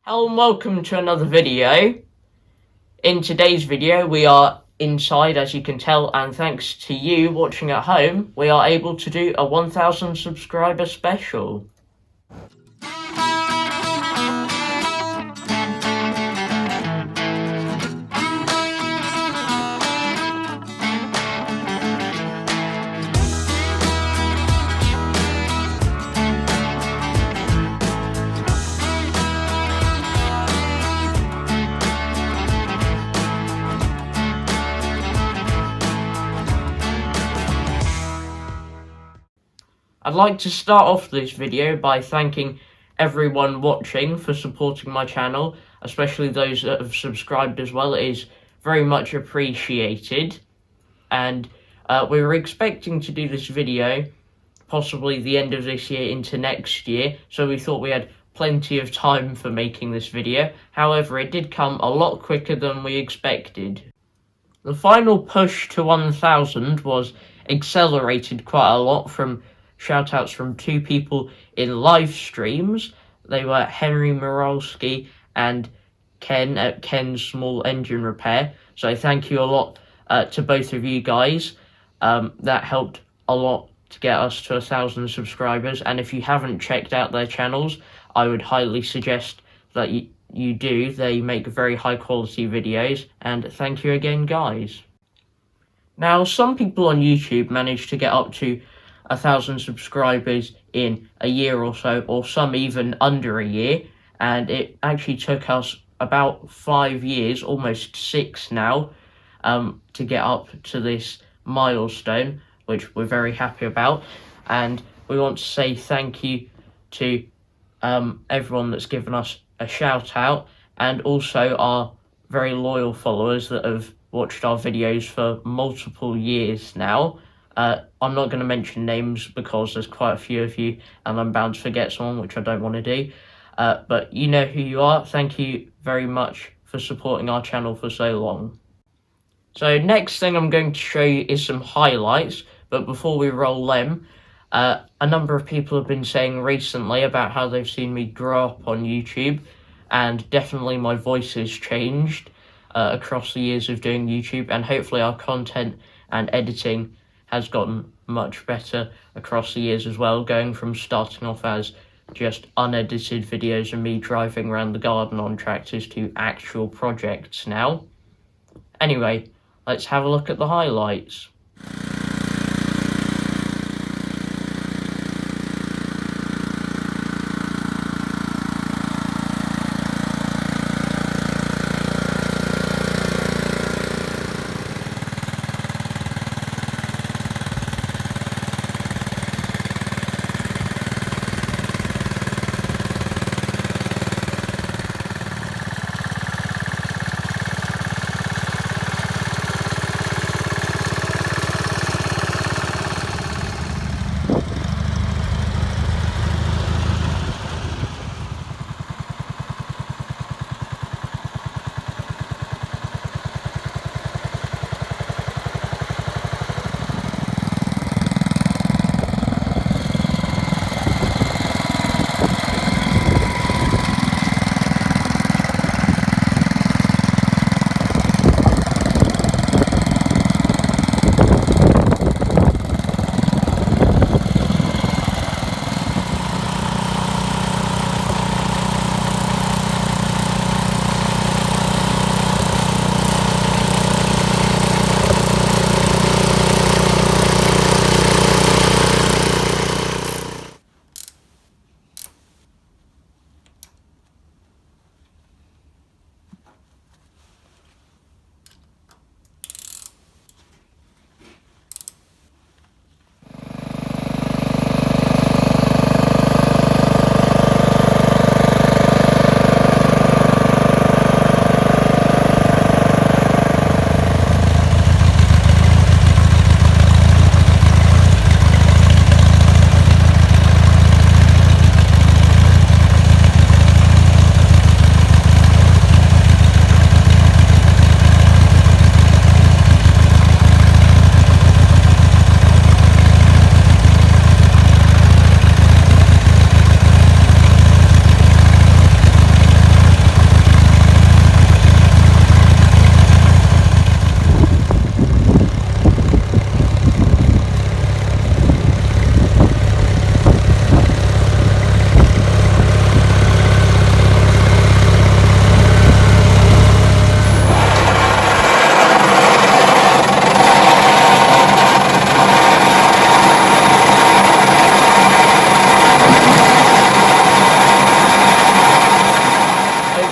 Hello and welcome to another video. In today's video we are inside, as you can tell, and thanks to you watching at home we are able to do a 1000 subscriber special. I'd like to start off this video by thanking everyone watching for supporting my channel, especially those that have subscribed as well. It is very much appreciated. And we were expecting to do this video possibly the end of this year into next year, so we thought we had plenty of time for making this video. However, it did come a lot quicker than we expected. The final push to 1000 was accelerated quite a lot from shoutouts from two people in live streams. They were Henry Moralski and Ken at Ken's Small Engine Repair. So thank you a lot to both of you guys. That helped a lot to get us to 1000 subscribers. And if you haven't checked out their channels, I would highly suggest that you do. They make very high quality videos. And thank you again, guys. Now, some people on YouTube managed to get up to 1000 subscribers in a year or so, or some even under a year, and it actually took us about 5 years, almost 6 now, to get up to this milestone, which we're very happy about. And we want to say thank you to everyone that's given us a shout out, and also our very loyal followers that have watched our videos for multiple years now. I'm not going to mention names because there's quite a few of you and I'm bound to forget someone, which I don't want to do. But you know who you are. Thank you very much for supporting our channel for so long. So next thing I'm going to show you is some highlights. But before we roll them, a number of people have been saying recently about how they've seen me grow up on YouTube. And definitely my voice has changed across the years of doing YouTube. And hopefully our content and editing has gotten much better across the years as well, going from starting off as just unedited videos of me driving around the garden on tractors to actual projects now. Anyway, let's have a look at the highlights.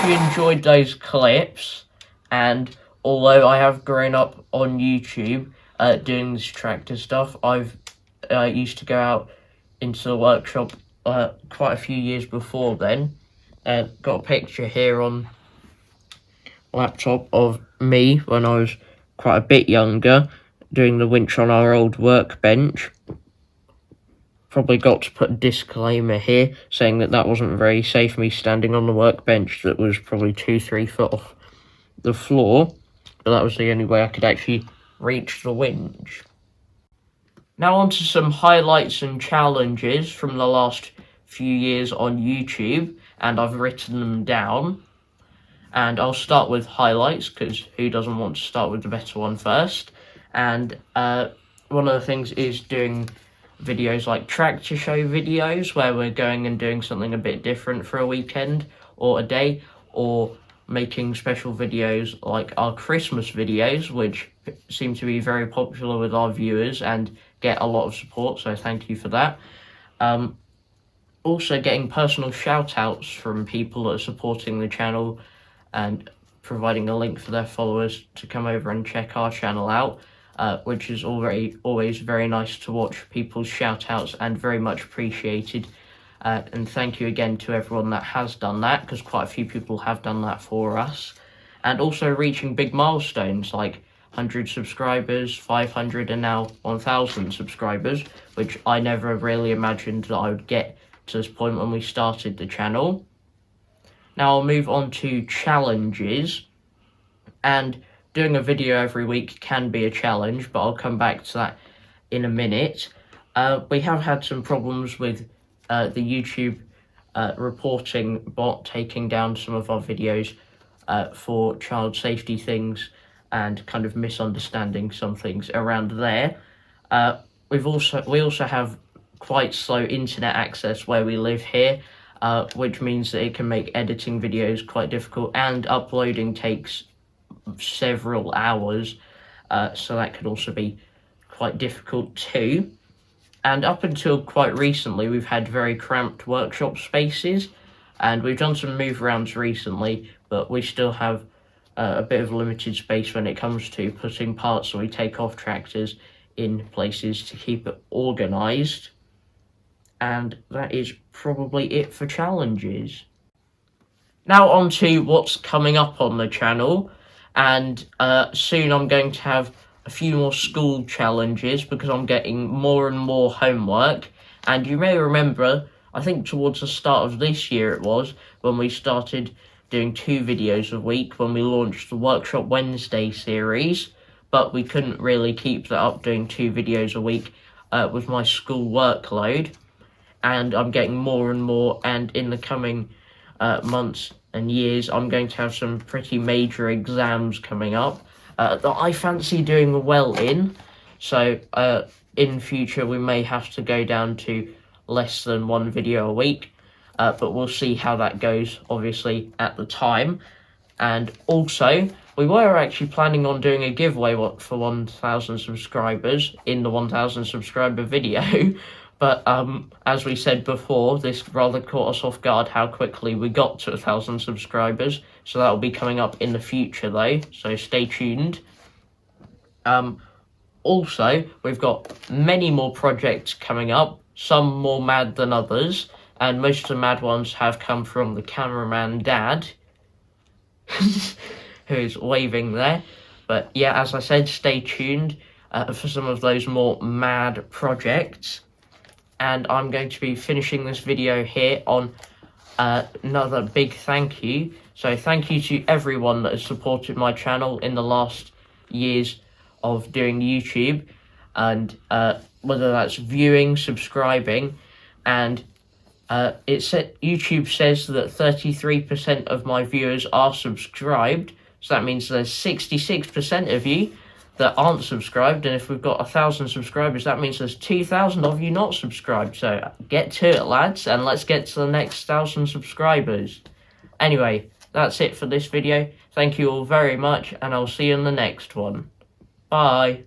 you enjoyed those clips, and although I have grown up on YouTube doing this tractor stuff, I've used to go out into the workshop quite a few years before then. Got a picture here on laptop of me when I was quite a bit younger, doing the winch on our old workbench. Probably got to put a disclaimer here saying that wasn't very safe, me standing on the workbench that was probably 2-3 foot off the floor, but that was the only way I could actually reach the winch. Now on to some highlights and challenges from the last few years on YouTube, and I've written them down. And I'll start with highlights, because who doesn't want to start with the better one first? And one of the things is doing videos like tractor show videos, where we're going and doing something a bit different for a weekend or a day, or making special videos like our Christmas videos, which seem to be very popular with our viewers and get a lot of support, so thank you for that. Also getting personal shout outs from people that are supporting the channel and providing a link for their followers to come over and check our channel out, which is always very nice to watch people's shout outs and very much appreciated. And thank you again to everyone that has done that, because quite a few people have done that for us. And also reaching big milestones like 100 subscribers, 500, and now 1,000 subscribers, which I never really imagined that I would get to this point when we started the channel. Now I'll move on to challenges, and doing a video every week can be a challenge, but I'll come back to that in a minute. We have had some problems with the YouTube reporting bot taking down some of our videos for child safety things and kind of misunderstanding some things around there. We also have quite slow internet access where we live here, which means that it can make editing videos quite difficult, and uploading takes several hours, so that could also be quite difficult too. And up until quite recently, we've had very cramped workshop spaces, and we've done some move arounds recently, but we still have a bit of limited space when it comes to putting parts that we take off tractors in places to keep it organised. And that is probably it for challenges. Now on to what's coming up on the channel, and soon I'm going to have a few more school challenges because I'm getting more and more homework. And you may remember, I think towards the start of this year it was, when we started doing 2 videos a week when we launched the Workshop Wednesday series, but we couldn't really keep that up, doing 2 videos a week with my school workload. And I'm getting more and more, and in the coming months and years I'm going to have some pretty major exams coming up that I fancy doing well in, so in future we may have to go down to less than 1 video a week, but we'll see how that goes, obviously, at the time. And also, we were actually planning on doing a giveaway for 1,000 subscribers in the 1,000 subscriber video, but as we said before, this rather caught us off guard how quickly we got to 1,000 subscribers, so that will be coming up in the future though, so stay tuned. Also, we've got many more projects coming up, some more mad than others, and most of the mad ones have come from the cameraman Dad, who's waving there. But yeah, as I said, stay tuned for some of those more mad projects. And I'm going to be finishing this video here on another big thank you. So thank you to everyone that has supported my channel in the last years of doing YouTube, and whether that's viewing, subscribing, and YouTube says that 33% of my viewers are subscribed, so that means there's 66% of you that aren't subscribed, and if we've got 1,000 subscribers, that means there's 2,000 of you not subscribed. So get to it, lads, and let's get to the next 1,000 subscribers. Anyway, that's it for this video. Thank you all very much, and I'll see you in the next one. Bye.